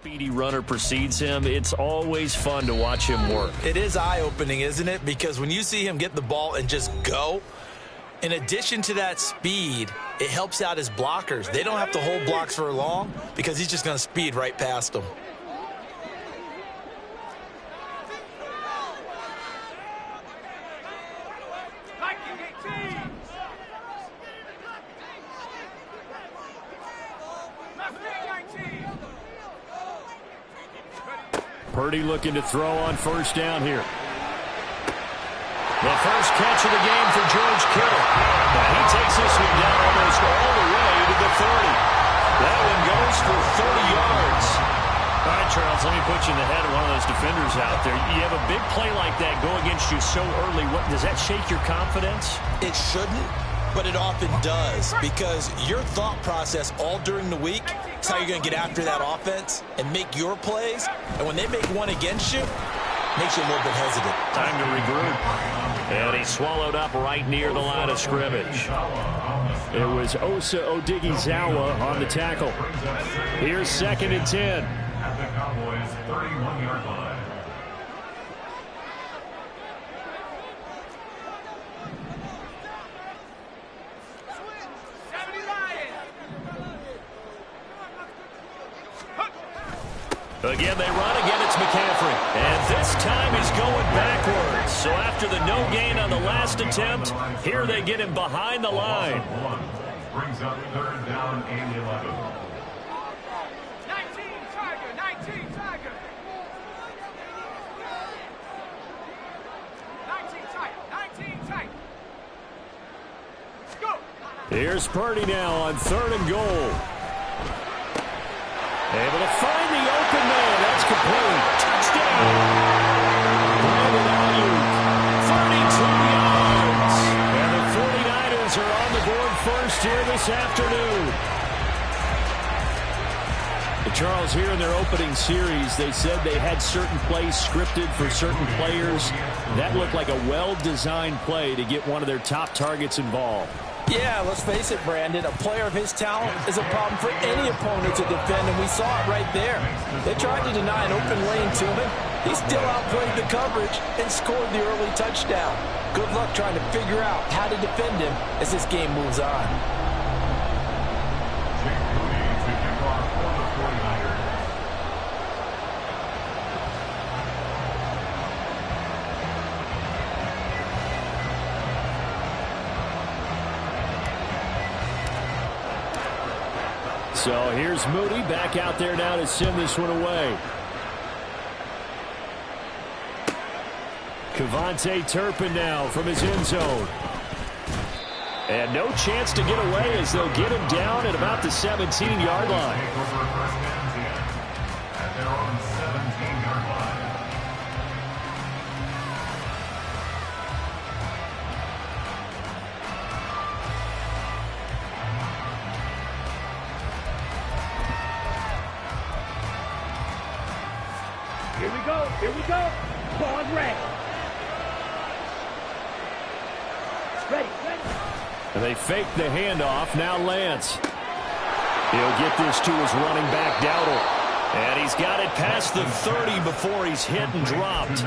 speedy runner precedes him, it's always fun to watch him work. It is eye-opening, isn't it? Because when you see him get the ball and just go, in addition to that speed, it helps out his blockers. They don't have to hold blocks for long because he's just going to speed right past them. Purdy looking to throw on first down here. The first catch of the game for George Kittle. And he takes this one down almost all the way to the 30. That one goes for 30 yards. All right, Charles, let me put you in the head of one of those defenders out there. You have a big play like that go against you so early. What, does that shake your confidence? It shouldn't, but it often does, because your thought process all during the week is how you're going to get after that offense and make your plays. And when they make one against you, makes you a little bit hesitant. Time to regroup. And he swallowed up right near the line of scrimmage. It was Osa Odighizuwa on the tackle. Here's 2nd and 10. At the Cowboys' 31-yard line. Again, they run. Again, it's McCaffrey. And this time he's going backwards. So after the no gain on the last attempt, here they get him behind the line. Brings up 3rd down and 11. 19 Tiger. 19 Tiger. Let's go. Here's Purdy now on 3rd and goal. Able to find the open man. That's complete. Touchdown. Brandon Ayuk, 32 yards. And the 49ers are on the board first here this afternoon. Charles, here in their opening series, they said they had certain plays scripted for certain players. That looked like a well-designed play to get one of their top targets involved. Yeah, let's face it, Brandon. A player of his talent is a problem for any opponent to defend, and we saw it right there. They tried to deny an open lane to him. He still outplayed the coverage and scored the early touchdown. Good luck trying to figure out how to defend him as this game moves on. So here's Moody back out there now to send this one away. Kevontae Turpin now from his end zone. And no chance to get away as they'll get him down at about the 17-yard line. At their own 17-yard line. Here we go. Ball is ready. Ready. And they fake the handoff. Now Lance. He'll get this to his running back, Dowdle. And he's got it past the 30 before he's hit and dropped.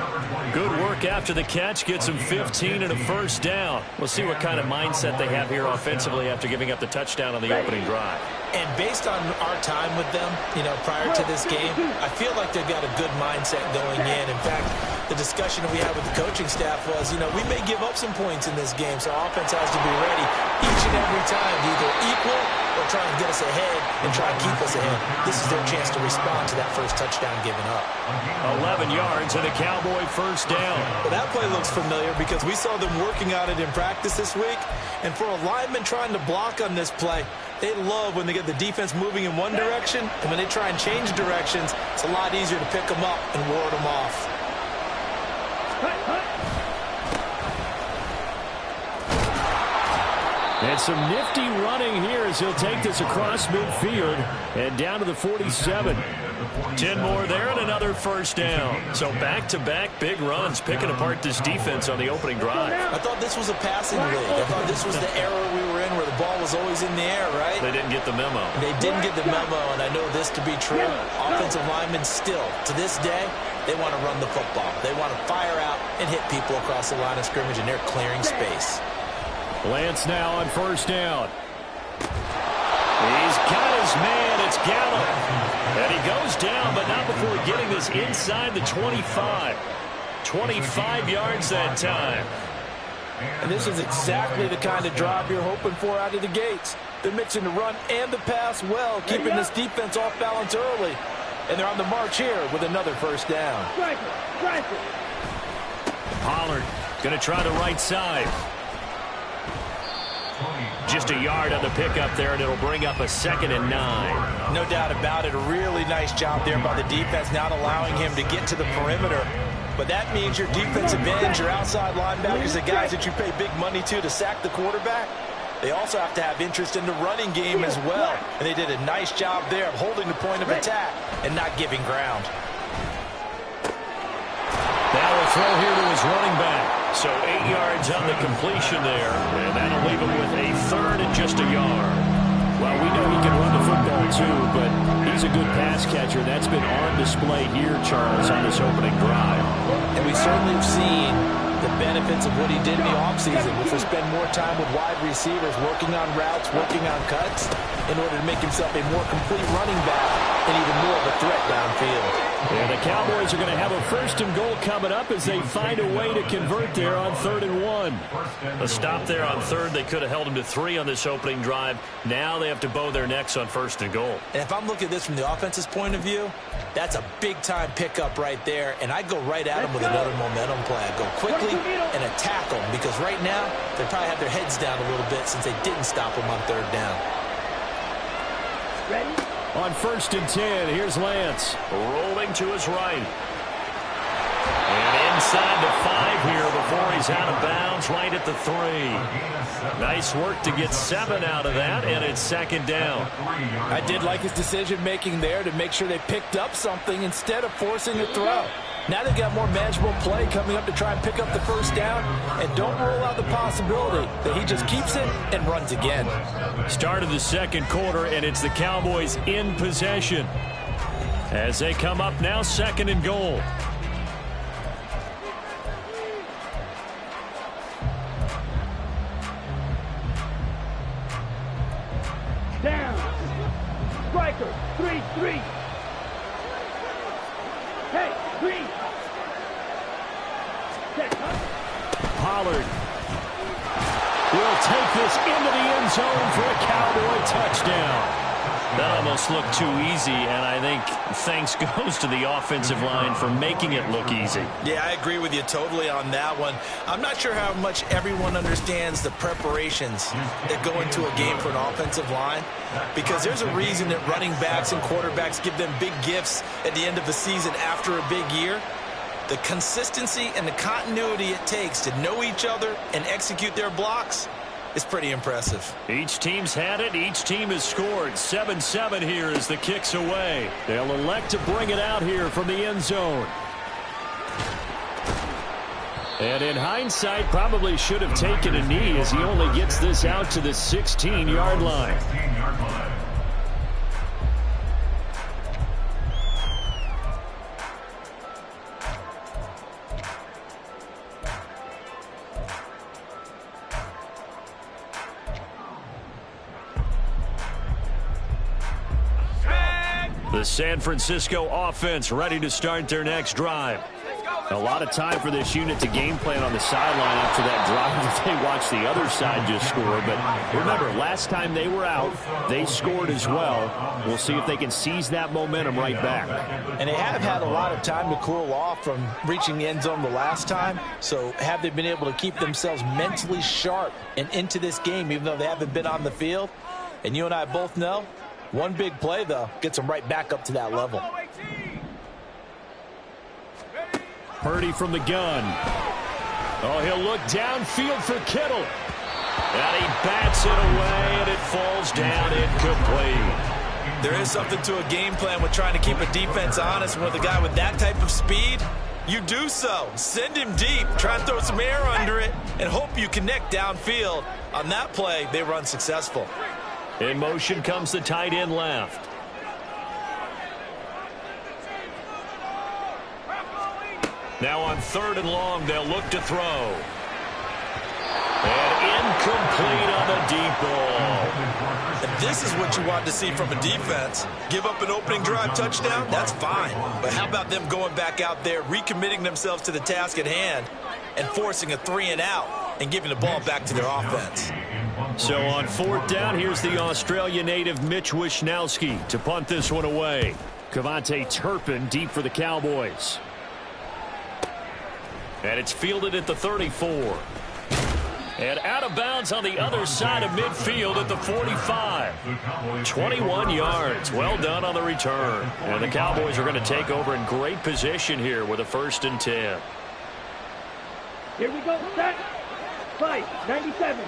Good work after the catch. Gets him 15 and a first down. We'll see what kind of mindset they have here offensively after giving up the touchdown on the opening drive. And based on our time with them, prior to this game, I feel like they've got a good mindset going in. In fact, the discussion that we had with the coaching staff was, we may give up some points in this game, so our offense has to be ready each and every time to either equal or try and get us ahead and try and keep us ahead. This is their chance to respond to that first touchdown given up. 11 yards and a Cowboy first down. Well, that play looks familiar because we saw them working on it in practice this week. And for a lineman trying to block on this play, they love when they get the defense moving in one direction, and when they try and change directions, it's a lot easier to pick them up and ward them off. And some nifty running here as he'll take this across midfield and down to the 47. 10 more there and another first down. So back-to-back big runs picking apart this defense on the opening drive. I thought this was a passing league. I thought this was the era we were trend where the ball was always in the air, right? They didn't get the memo. They didn't get the memo, and I know this to be true. Offensive linemen still, to this day, they want to run the football. They want to fire out and hit people across the line of scrimmage, and they're clearing space. Lance now on first down. He's got his man. It's Gallup. And he goes down, but not before getting this inside the 25. 25 yards that time. And this is exactly the kind of drive you're hoping for out of the gates. They're mixing the run and the pass well, keeping this defense off balance early. And they're on the march here with another first down. Pollard going to try the right side. Just a yard on the pickup there, and it'll bring up a 2nd and 9. No doubt about it. A really nice job there by the defense, not allowing him to get to the perimeter. But that means your defensive ends, your outside linebackers, the guys that you pay big money to sack the quarterback, they also have to have interest in the running game as well. And they did a nice job there of holding the point of attack and not giving ground. Now a throw here to his running back. So 8 yards on the completion there, and that'll leave him with a 3rd and just a yard. Well, we know he can run the football too, but he's a good pass catcher. That's been on display here, Charles, on this opening drive. And we certainly have seen the benefits of what he did in the offseason, which was spend more time with wide receivers, working on routes, working on cuts, in order to make himself a more complete running back and even more of a threat downfield. And the Cowboys are going to have a 1st and goal coming up as they find a way to convert there on 3rd and 1. A stop there on 3rd. They could have held him to 3 on this opening drive. Now they have to bow their necks on 1st and goal. And if I'm looking at this from the offense's point of view, that's a big-time pickup right there. And I go right at him with another momentum play. I go quickly and attack them because right now they probably have their heads down a little bit since they didn't stop him on 3rd down. Ready? On 1st and 10, here's Lance. Rolling to his right. And inside the 5 here before he's out of bounds, right at the 3. Nice work to get 7 out of that, and it's 2nd down. I did like his decision-making there to make sure they picked up something instead of forcing a throw. Now they've got more manageable play coming up to try and pick up the first down, and don't rule out the possibility that he just keeps it and runs again. Start of the 2nd quarter, and it's the Cowboys in possession as they come up now 2nd and goal. Down. Striker. 3-3. Hey, 3. Pollard will take this into the end zone for a Cowboy touchdown. That almost looked too easy, and I think thanks goes to the offensive line for making it look easy. Yeah, I agree with you totally on that one. I'm not sure how much everyone understands the preparations that go into a game for an offensive line, because there's a reason that running backs and quarterbacks give them big gifts at the end of the season after a big year. The consistency and the continuity it takes to know each other and execute their blocks is pretty impressive. Each team's had it. Each team has scored. 7-7 here as the kick's away. They'll elect to bring it out here from the end zone. And in hindsight, probably should have taken a knee as he only gets this out to the 16-yard line. The San Francisco offense ready to start their next drive. A lot of time for this unit to game plan on the sideline after that drive that they watched the other side just score. But remember, last time they were out, they scored as well. We'll see if they can seize that momentum right back. And they have had a lot of time to cool off from reaching the end zone the last time. So have they been able to keep themselves mentally sharp and into this game, even though they haven't been on the field? And you and I both know, one big play, though, gets them right back up to that level. Purdy from the gun. Oh, he'll look downfield for Kittle. And he bats it away, and it falls down incomplete. There is something to a game plan with trying to keep a defense honest. With a guy with that type of speed, you do so. Send him deep, try and throw some air under it, and hope you connect downfield. On that play, they were unsuccessful. In motion comes the tight end left. Now on 3rd and long, they'll look to throw. And incomplete on the deep ball. And this is what you want to see from a defense. Give up an opening drive touchdown, that's fine. But how about them going back out there, recommitting themselves to the task at hand, and forcing a 3-and-out and giving the ball back to their offense. So on 4th down, here's the Australia native Mitch Wishnowski to punt this one away. Cavante Turpin deep for the Cowboys. And it's fielded at the 34. And out of bounds on the other side of midfield at the 45. 21 yards. Well done on the return. And the Cowboys are going to take over in great position here with a 1st and 10. Here we go, set. 5-97.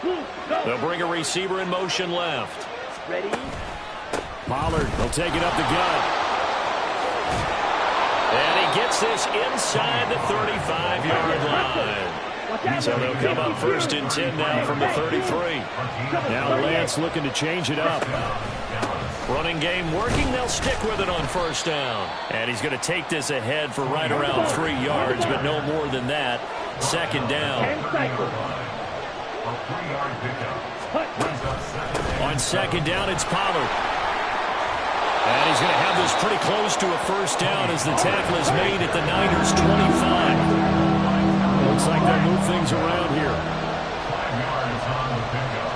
Go. They'll bring a receiver in motion left. Ready? Pollard will take it up the gut. And he gets this inside the 35-yard line. So they'll come up 1st and 10 now from the 33. Now Lance looking to change it up. Running game working. They'll stick with it on 1st down. And he's going to take this ahead for right around 3 yards, but no more than that. 2nd down. On 2nd down, it's Pollard. And he's going to have this pretty close to a 1st down as the tackle is made at the Niners' 25. Looks like they'll move things around here. 5 yards on the pickup.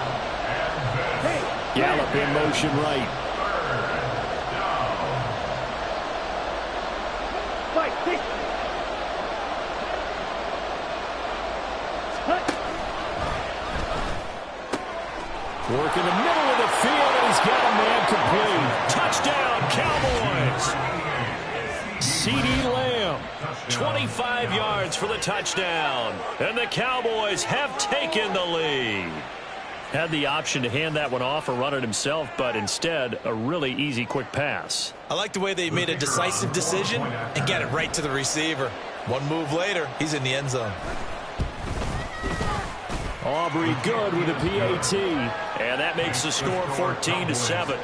Gallup in motion right. 5-6. Work in the middle of the field, and he's got a man complete. Touchdown, Cowboys. CeeDee Lamb, 25 yards for the touchdown. And the Cowboys have taken the lead. Had the option to hand that one off or run it himself, but instead, a really easy, quick pass. I like the way they made a decisive decision and got it right to the receiver. One move later, he's in the end zone. Aubrey good with a PAT. And that makes the score 14-7. 14.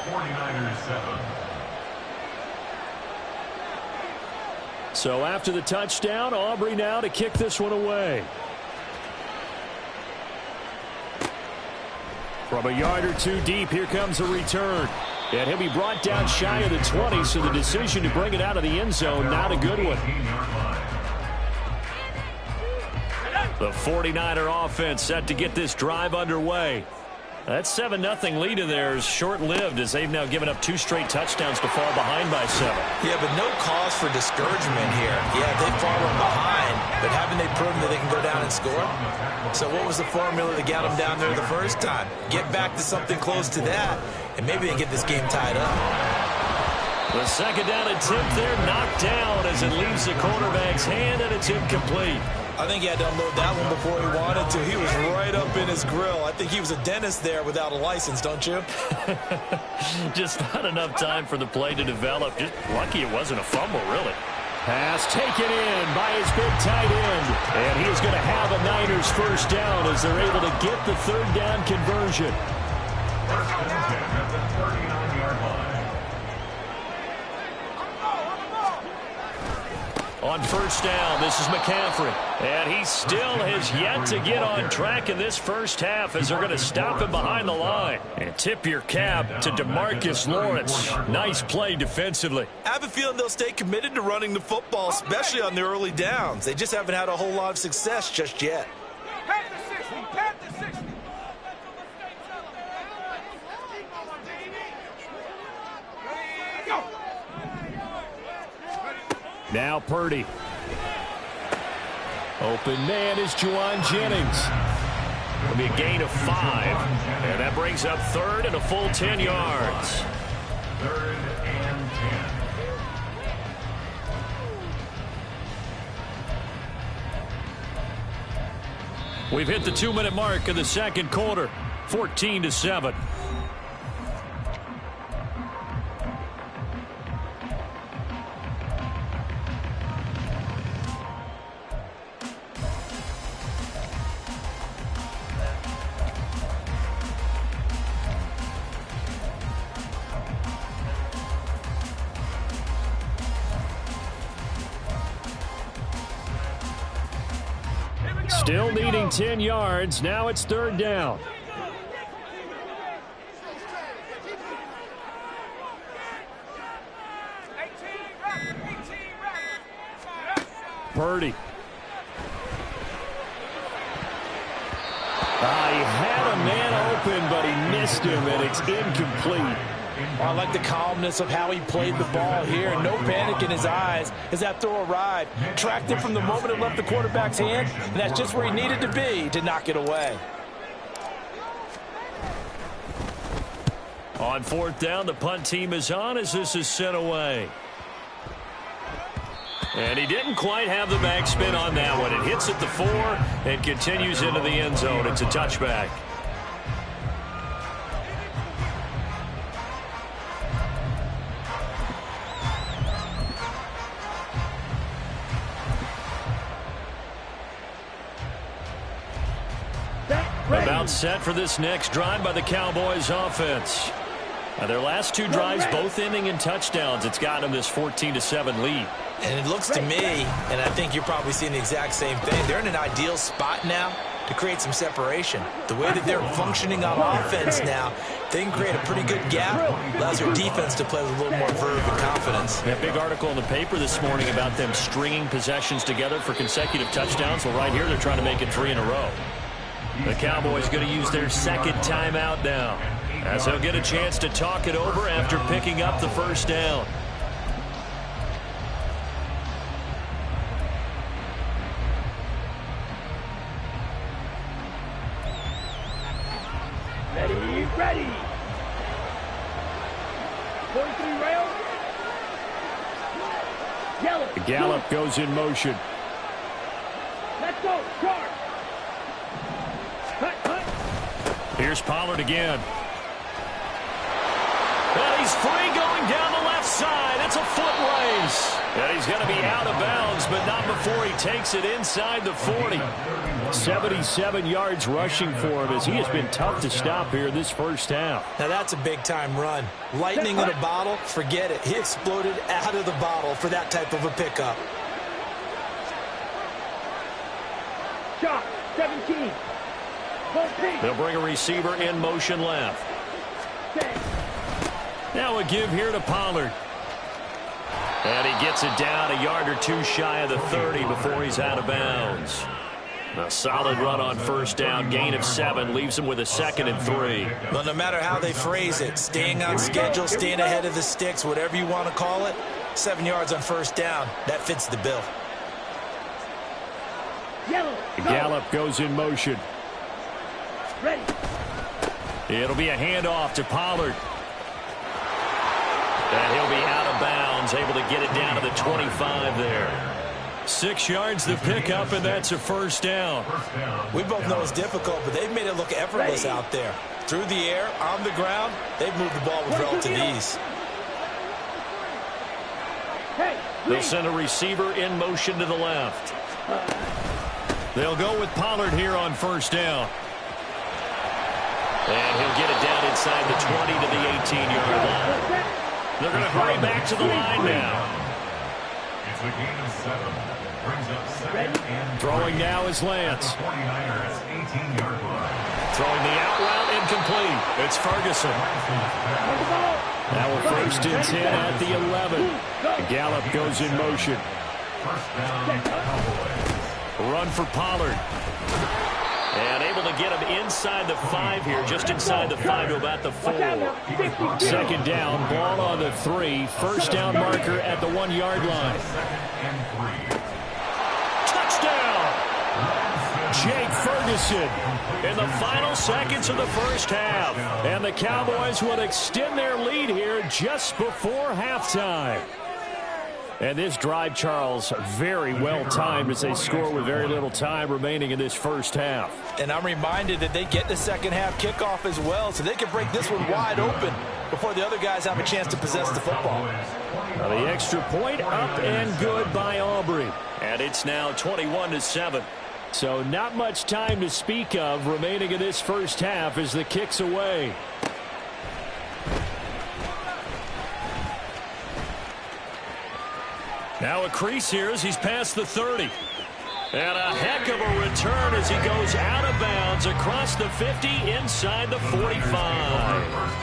49ers 7. So after the touchdown, Aubrey now to kick this one away. From a yard or two deep, here comes a return. And he'll be brought down shy of the 20, so the decision to bring it out of the end zone, not a good one. The 49er offense set to get this drive underway. That 7-0 lead of theirs short-lived as they've now given up 2 straight touchdowns to fall behind by 7. Yeah, but no cause for discouragement here. Yeah, they've fallen behind, but haven't they proven that they can go down and score? So what was the formula that got them down there the first time? Get back to something close to that, and maybe they get this game tied up. The 2nd down attempt there knocked down as it leaves the quarterback's hand, and it's incomplete. I think he had to unload that one before he wanted to. He was right up in his grill. I think he was a dentist there without a license, don't you? Just not enough time for the play to develop. Just lucky it wasn't a fumble, really. Pass taken in by his big tight end. And he is going to have a Niners 1st down as they're able to get the 3rd down conversion. First and 10 at the 39-yard line. On 1st down, this is McCaffrey. And he still has yet to get on track in this 1st half as they're going to stop him behind the line. And tip your cap to DeMarcus Lawrence. Nice play defensively. I have a feeling they'll stay committed to running the football, especially on the early downs. They just haven't had a whole lot of success just yet. Now Purdy. Open man is Juwan Jennings. It'll be a gain of 5. And that brings up 3rd and a full 10 yards. 3rd and 10. We've hit the 2-minute mark of the 2nd quarter. 14-7. Still needing 10 yards. Now it's 3rd down. Purdy. He had a man open, but he missed him, and it's incomplete. I like the calmness of how he played the ball here. No panic in his eyes as that throw arrived. Tracked it from the moment it left the quarterback's hand, and that's just where he needed to be to knock it away. On 4th down, the punt team is on as this is sent away. And he didn't quite have the backspin on that one. It hits at the 4 and continues into the end zone. It's a touchback. About set for this next drive by the Cowboys offense. Their last 2 drives both ending in touchdowns. It's gotten them this 14-7 lead. And it looks to me, and I think you're probably seeing the exact same thing, they're in an ideal spot now to create some separation. The way that they're functioning on offense now, they can create a pretty good gap, allows their defense to play with a little more verve and confidence. A big article in the paper this morning about them stringing possessions together for consecutive touchdowns. Well, right here they're trying to make it 3 in a row. The Cowboys going to use their 2nd timeout now, as they'll get a chance to talk it over after picking up the 1st down. Ready. 43 rail. Yellow. Gallup goes in motion. Let's go. Charge. Cut. Here's Pollard again. And he's free going down the left side. It's a foot race. And he's going to be out of bounds, but not before he takes it inside the 40. 77 yards rushing for him as he has been tough to stop here this first half. Now that's a big-time run. Lightning in a bottle, forget it. He exploded out of the bottle for that type of a pickup. Shot. 17. They'll bring a receiver in motion left. Now a give here to Pollard. And he gets it down a yard or 2 shy of the 30 before he's out of bounds. A solid run on 1st down, gain of 7, leaves him with a 2nd and 3. Well, no matter how they phrase it, staying on schedule, staying ahead of the sticks, whatever you want to call it, 7 yards on 1st down, that fits the bill. Gallup goes in motion. Ready. It'll be a handoff to Pollard. And he'll be out of bounds, able to get it down to the 25 there. 6 yards to pick up, and that's a 1st down. We both know it's difficult, but they've made it look effortless out there. Through the air, on the ground, they've moved the ball with relative ease. They'll send a receiver in motion to the left. They'll go with Pollard here on 1st down. And he'll get it down inside the 20 to the 18-yard line. They're going to hurry back to the line now. It's a gain of 7. Brings up 2nd and Throwing now is Lance. 49ers 18-yard line. Throwing the out route incomplete. It's Ferguson. Now a 1st and 10 at the 11. Gallup goes in motion. 1st down, Cowboys. Run for Pollard. And able to get him inside the 5 here, just inside the 5 to about the 4. 2nd down, ball on the 3. 1st down marker at the 1-yard line. Touchdown! Jake Ferguson in the final seconds of the 1st half. And the Cowboys will extend their lead here just before halftime. And this drive, Charles, very well timed as they score with very little time remaining in this 1st half. And I'm reminded that they get the 2nd half kickoff as well, so they can break this one wide open before the other guys have a chance to possess the football. Now the extra point up and good by Aubrey. And it's now 21-7. So not much time to speak of remaining in this 1st half as the kick's away. Now a crease here as he's past the 30. And a heck of a return as he goes out of bounds across the 50 inside the 45.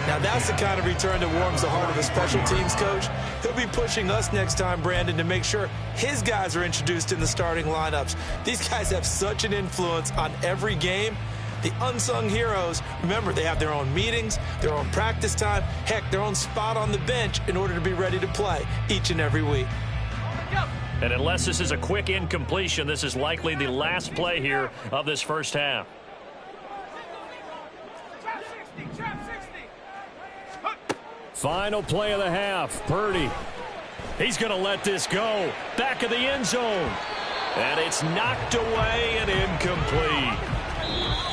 Now that's the kind of return that warms the heart of a special teams coach. He'll be pushing us next time, Brandon, to make sure his guys are introduced in the starting lineups. These guys have such an influence on every game. The unsung heroes, remember, they have their own meetings, their own practice time, heck, their own spot on the bench in order to be ready to play each and every week. And unless this is a quick incompletion, this is likely the last play here of this first half. Final play of the half. Purdy. He's going to let this go. Back of the end zone. And it's knocked away and incomplete.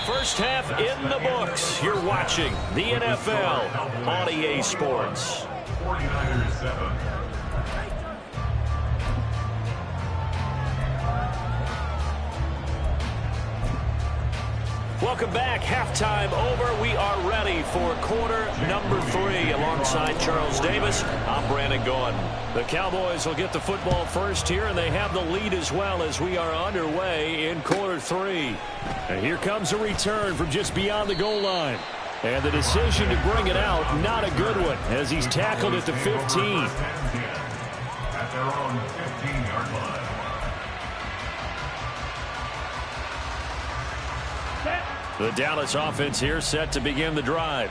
First half in the books. You're watching the NFL on EA Sports. 49ers 7. Welcome back. Halftime over. We are ready for quarter number 3. Alongside Charles Davis, I'm Brandon Gaudin. The Cowboys will get the football first here, and they have the lead as well as we are underway in quarter 3. And here comes a return from just beyond the goal line. And the decision to bring it out, not a good one, as he's tackled at the 15. At their own 15-yard line. The Dallas offense here set to begin the drive.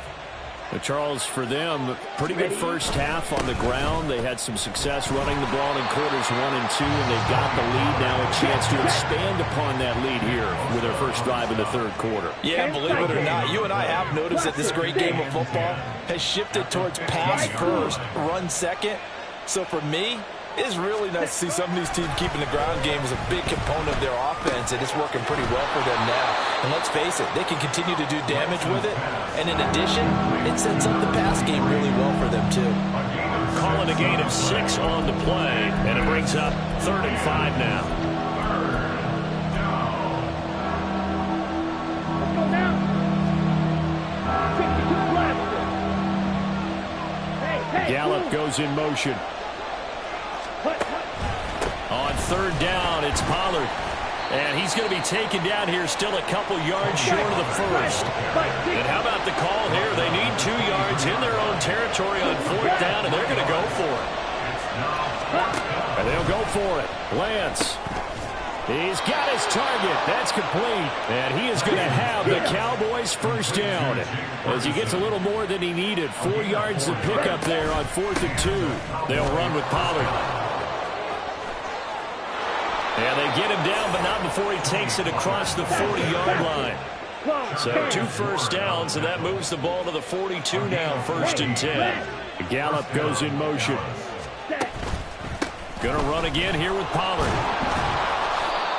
Charles, for them, pretty good first half on the ground. They had some success running the ball in quarters 1 and 2, and they got the lead. Now a chance to expand upon that lead here with their first drive in the third quarter. Yeah, believe it or not, you and I have noticed that this great game of football has shifted towards pass first, run second. So for me, it's really nice to see some of these teams keeping the ground game as a big component of their offense, and it's working pretty well for them now. And let's face it, they can continue to do damage with it. And in addition, it sets up the pass game really well for them, too. Calling a gain of 6 on the play, and it brings up 3rd and 5 now. Let's go now. 52 left. Hey, Gallup move. goes in motion. On 3rd down, it's Pollard. And he's going to be taken down here still a couple yards short of the first. And how about the call here? They need 2 yards in their own territory on 4th down, and they're going to go for it. And they'll go for it. Lance. He's got his target. That's complete. And he is going to have the Cowboys' first down as he gets a little more than he needed. 4 yards to pick up there on 4th and 2. They'll run with Pollard. And they get him down, but not before he takes it across the 40-yard line. So 2 first downs, and that moves the ball to the 42 now, 1st and 10. Gallup goes in motion. Going to run again here with Pollard.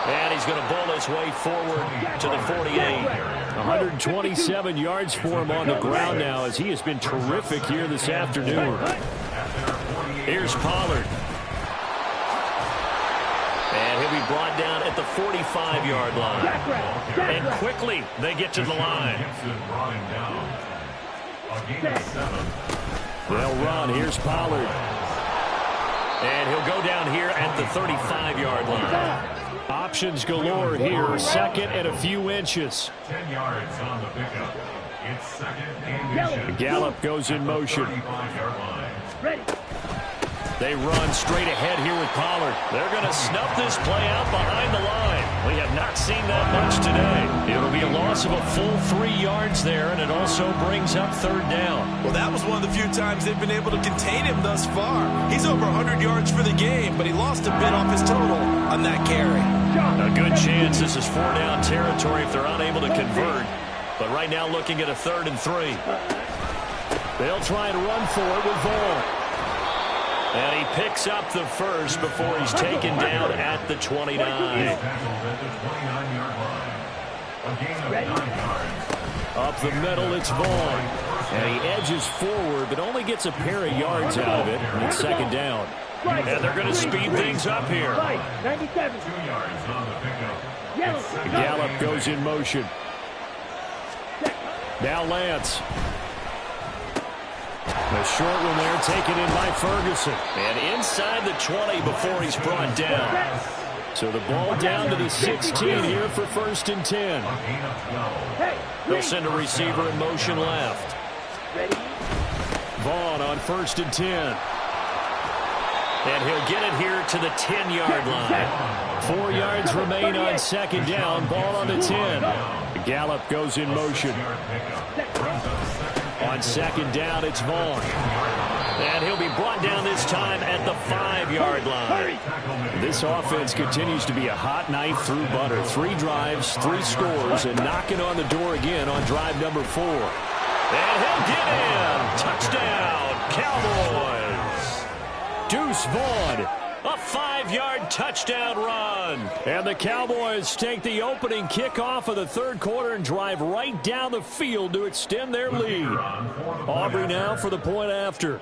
And he's going to bowl his way forward to the 48. 127 yards for him on the ground now, as he has been terrific here this afternoon. Here's Pollard. And he'll be brought down at the 45-yard line. And quickly, they get to the line. They'll run. Here's Pollard. And he'll go down here at the 35-yard line. Options galore here. 2nd and a few inches. 10 yards on the pickup. It's 2nd and inches. Gallup goes in motion. 35-yard line. Ready. They run straight ahead here with Pollard. They're going to snuff this play out behind the line. We have not seen that much today. It'll be a loss of a full 3 yards there, and it also brings up 3rd down. Well, that was one of the few times they've been able to contain him thus far. He's over 100 yards for the game, but he lost a bit off his total on that carry. A good chance this is 4-down territory if they're unable to convert. But right now looking at a 3rd and 3. They'll try and run for it with Vaughn. And he picks up the first before he's taken down at the 29. Up the middle, it's Vaughn. And he edges forward, but only gets a pair of yards out of it. And it's 2nd down. And they're going to speed things up here. 97. 2 yards on the pickup. Gallup goes in motion. Now Lance. A short one there taken in by Ferguson. And inside the 20 before he's brought down. So the ball down to the 16 here for 1st and 10. They'll send a receiver in motion left. Vaughn on 1st and 10. And he'll get it here to the 10-yard line. 4 yards remain on 2nd down. Ball on the 10. Gallup goes in motion. On 2nd down, it's Vaughn. And he'll be brought down this time at the 5-yard line. This offense continues to be a hot knife through butter. 3 drives, 3 scores, and knocking on the door again on drive number 4. And he'll get in. Touchdown, Cowboys. Deuce Vaughn, a 5-yard touchdown run. And the Cowboys take the opening kickoff of the 3rd quarter and drive right down the field to extend their lead. Aubrey now for the point after.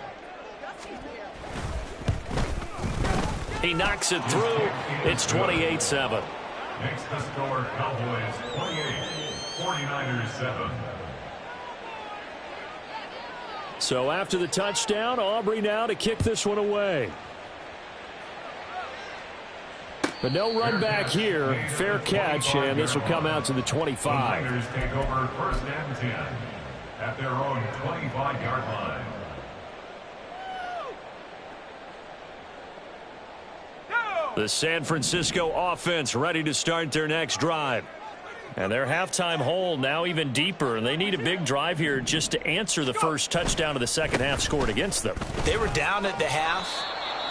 He knocks it through. It's 28-7. Makes the score Cowboys 28, 49ers 7. So after the touchdown, Aubrey now to kick this one away. But no run back here. Fair catch, and this will come out to the 25. The Niners take over 1st and 10 at their own 25-yard line. The San Francisco offense ready to start their next drive. And their halftime hole now even deeper, and they need a big drive here just to answer the first touchdown of the 2nd half scored against them. They were down at the half.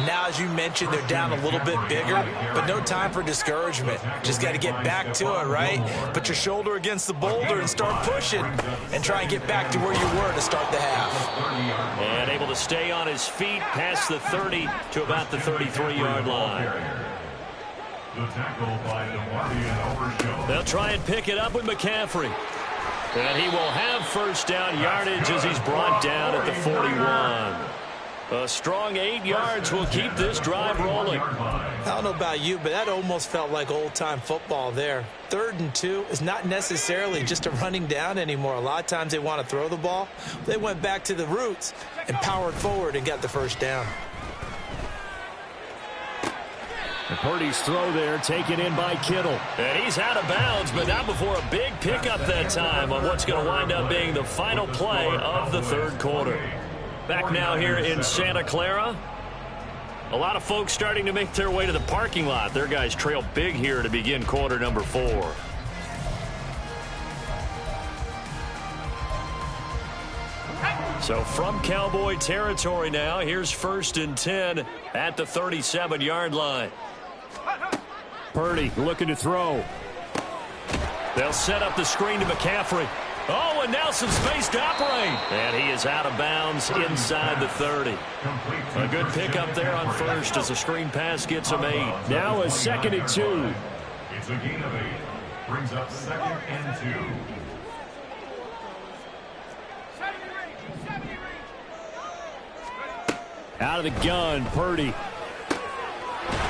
Now, as you mentioned, they're down a little bit bigger, but no time for discouragement. Just got to get back to it, right? Put your shoulder against the boulder and start pushing and try and get back to where you were to start the half. And able to stay on his feet past the 30 to about the 33-yard line. The tackle by DeMarvion Overshown. They'll try and pick it up with McCaffrey. And he will have 1st down yardage as he's brought down at the 41. A strong 8 yards will keep this drive rolling. I don't know about you, but that almost felt like old-time football there. 3rd and 2 is not necessarily just a running down anymore. A lot of times they want to throw the ball. They went back to the roots and powered forward and got the 1st down. And Purdy's throw there taken in by Kittle. And he's out of bounds, but not before a big pickup that time on what's going to wind up being the final play of the 3rd quarter. Back now here in Santa Clara. A lot of folks starting to make their way to the parking lot. Their guys trail big here to begin quarter number 4. So from Cowboy territory now, here's 1st and 10 at the 37-yard line. Purdy looking to throw. They'll set up the screen to McCaffrey. Oh, and now some space to operate. And he is out of bounds inside the 30. A good pickup there on 1st as the screen pass gets him 8. Now a 2nd and 2. It's a gain of 8. Brings up 2nd and 2. Out of the gun, Purdy.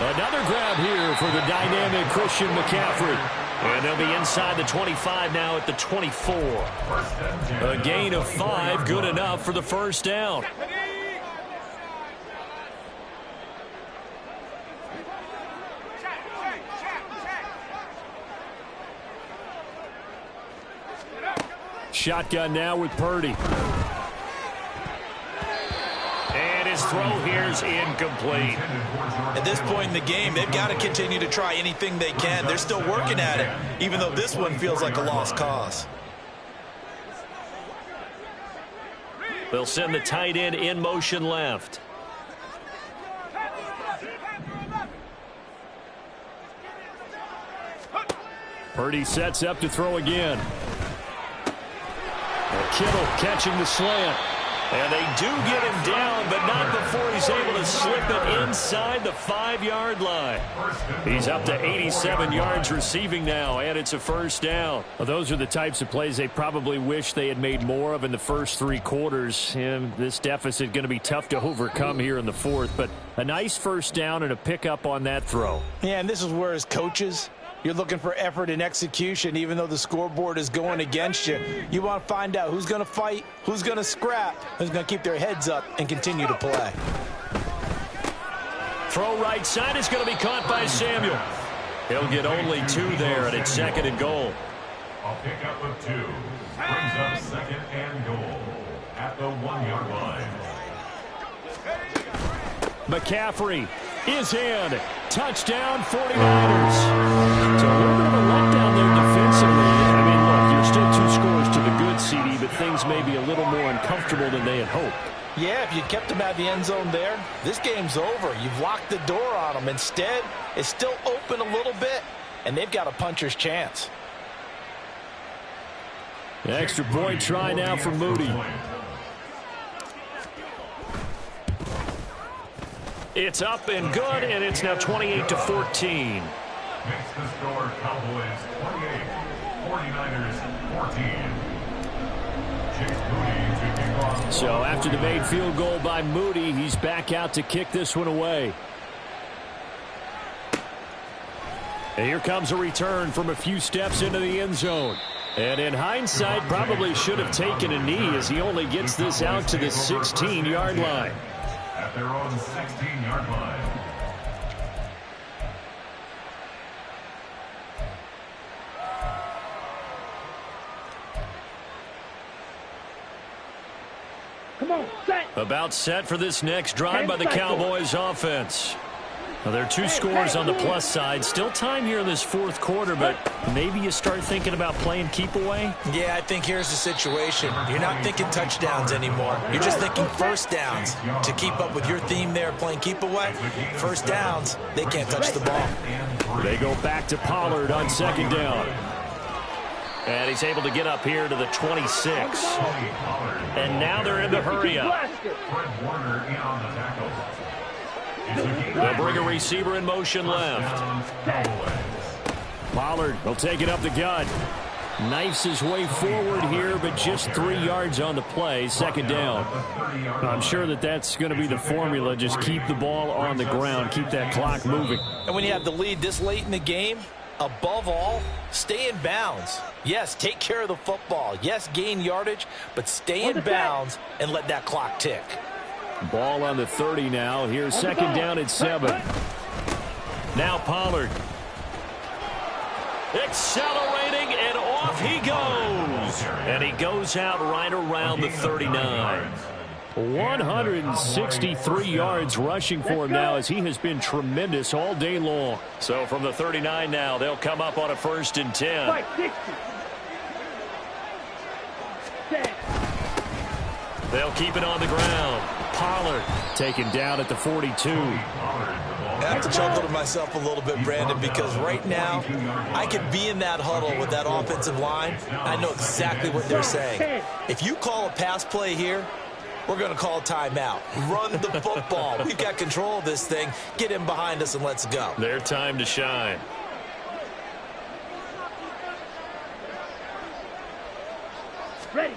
Another grab here for the dynamic Christian McCaffrey. And they'll be inside the 25 now at the 24. A gain of 5, good enough for the 1st down. Shotgun now with Purdy. And his throw here is incomplete. At this point in the game, they've got to continue to try anything they can. They're still working at it, even though this one feels like a lost cause. They'll send the tight end in motion left. Purdy sets up to throw again. And Kittle catching the slant. And they do get him down, but not before he's able to slip it inside the 5-yard line. He's up to 87 yards receiving now, and it's a 1st down. Well, those are the types of plays they probably wish they had made more of in the first 3 quarters. And this deficit going to be tough to overcome here in the 4th, but a nice 1st down and a pickup on that throw. Yeah, and this is where as coaches, you're looking for effort and execution, even though the scoreboard is going against you. You want to find out who's going to fight, who's going to scrap, who's going to keep their heads up and continue to play. Throw right side is going to be caught by Samuel. He'll get only 2 there, and it's 2nd and goal. A pickup of 2 brings up 2nd and goal at the 1-yard line. McCaffrey is in. Touchdown, 49ers. So a little bit of a letdown there defensively. I mean, look, you're still 2 scores to the good, CD, but things may be a little more uncomfortable than they had hoped. Yeah, if you kept them out of the end zone there, this game's over. You've locked the door on them. Instead, it's still open a little bit, and they've got a puncher's chance. The extra point try now for Moody. It's up and good, and it's now 28-14. Makes the score Cowboys 28, 49ers 14. So after the made field goal by Moody, he's back out to kick this one away. And here comes a return from a few steps into the end zone. And in hindsight, probably should have taken a knee as he only gets this out to the 16-yard line. At their own 16-yard line. Come on, set. About set for this next drive by the Cowboys offense. Now, there are 2 scores on the plus side. Still time here in this 4th quarter, but maybe you start thinking about playing keep away? Yeah, I think here's the situation. You're not thinking touchdowns anymore. You're just thinking first downs. To keep up with your theme there, playing keep away, first downs, they can't touch the ball. They go back to Pollard on 2nd down. And he's able to get up here to the 26. And now they're in the hurry-up. They'll bring a receiver in motion left. Pollard will take it up the gut. Knifes his way forward here, but just 3 yards on the play. 2nd down. I'm sure that that's going to be the formula. Just keep the ball on the ground. Keep that clock moving. And when you have the lead this late in the game, above all, stay in bounds. Yes, take care of the football. Yes, gain yardage, but stay in bounds and let that clock tick. Ball on the 30 now. Here's 2nd down at 7. Now Pollard. Accelerating, and off he goes. And he goes out right around the 39. 163 yards rushing for him now, as he has been tremendous all day long. So from the 39 now, they'll come up on a 1st and 10. They'll keep it on the ground. Pollard taken down at the 42. I have to chuckle to myself a little bit, Brandon, because right now I could be in that huddle with that offensive line. I know exactly what they're saying. If you call a pass play here, we're going to call a timeout. Run the football. We've got control of this thing. Get him behind us and let's go. Their time to shine. Ready.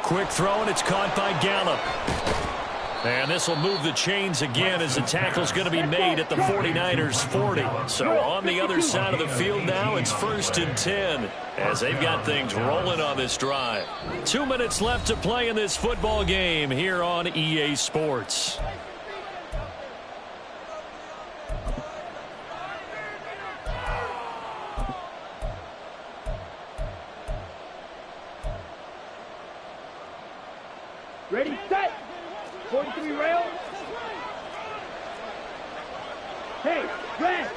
Quick throw, and it's caught by Gallup. And this will move the chains again as the tackle's going to be made at the 49ers 40. So on the other side of the field now, it's 1st and 10 as they've got things rolling on this drive. 2 minutes left to play in this football game here on EA Sports. Ready, set. 43 rail. Hey, red.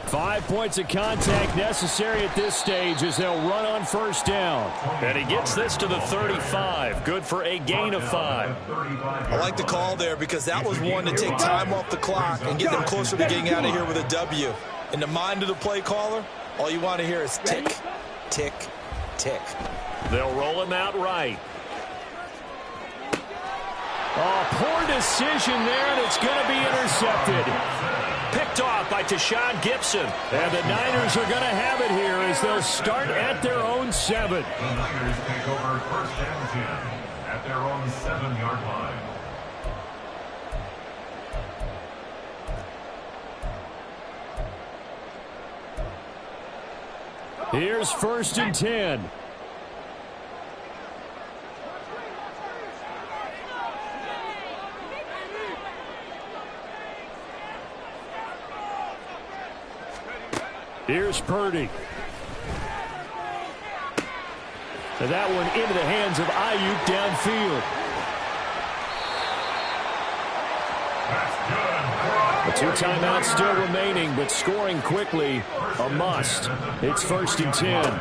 5 points of contact necessary at this stage as they'll run on 1st down. And he gets this to the 35. Good for a gain of 5. I like the call there because that was one to take time off the clock and get them closer to getting out of here with a W. In the mind of the play caller, all you want to hear is tick, tick, tick. They'll roll him out right. Oh, poor decision there, and it's going to be intercepted. Picked off by Tashawn Gibson. And the Niners are going to have it here as they'll start at their own 7. The Niners take over 1st and 10 at their own 7-yard line. Here's 1st and 10. Here's Purdy. And that one into the hands of Ayuk downfield. The 2 timeouts still remaining, but scoring quickly a must. It's 1st and 10.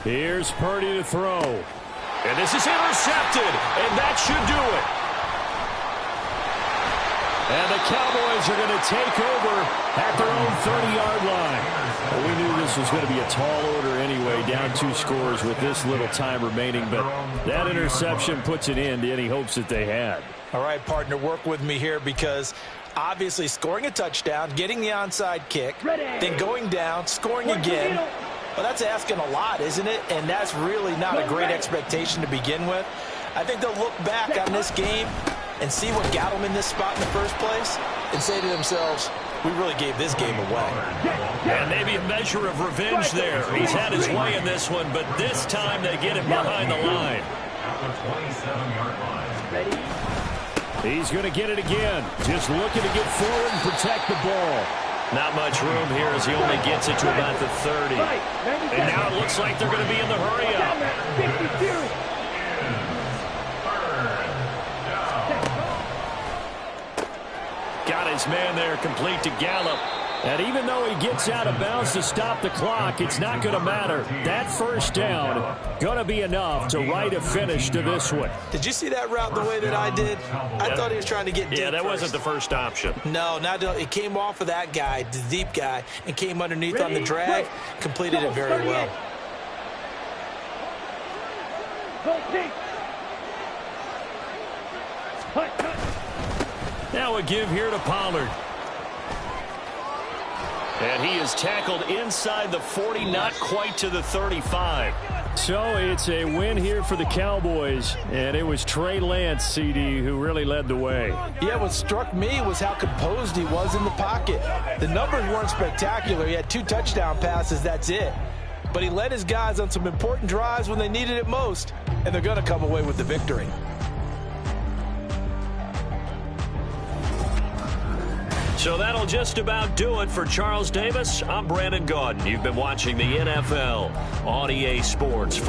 Here's Purdy to throw. And this is intercepted, and that should do it. And the Cowboys are going to take over at their own 30-yard line. Well, we knew this was going to be a tall order anyway, down 2 scores with this little time remaining, but that interception puts an end to any hopes that they had. All right, partner, work with me here because obviously scoring a touchdown, getting the onside kick, then going down, scoring again. Well, that's asking a lot, isn't it? And that's really not a great expectation to begin with. I think they'll look back on this game and see what got them in this spot in the first place and say to themselves, we really gave this game away. And maybe a measure of revenge there. He's had his way in this one, but this time they get him behind the line. At the 27-yard line. He's going to get it again. Just looking to get forward and protect the ball. Not much room here as he only gets it to about the 30. And now it looks like they're going to be in the hurry-up. Got his man there complete to Gallup. And even though he gets out of bounds to stop the clock, it's not going to matter. That first down going to be enough to write a finish to this one. Did you see that route the way that I did? I thought he was trying to get deep. Yeah, that first. wasn't the first option. No, it came off of that guy, the deep guy, and came underneath on the drag. Completed it very well. Now a give here to Pollard. And he is tackled inside the 40, not quite to the 35. So it's a win here for the Cowboys, and it was Trey Lance, CD, who really led the way. Yeah, what struck me was how composed he was in the pocket. The numbers weren't spectacular. He had 2 touchdown passes, that's it. But he led his guys on some important drives when they needed it most, and they're going to come away with the victory. So that'll just about do it for Charles Davis. I'm Brandon Gaudin. You've been watching the NFL on EA Sports.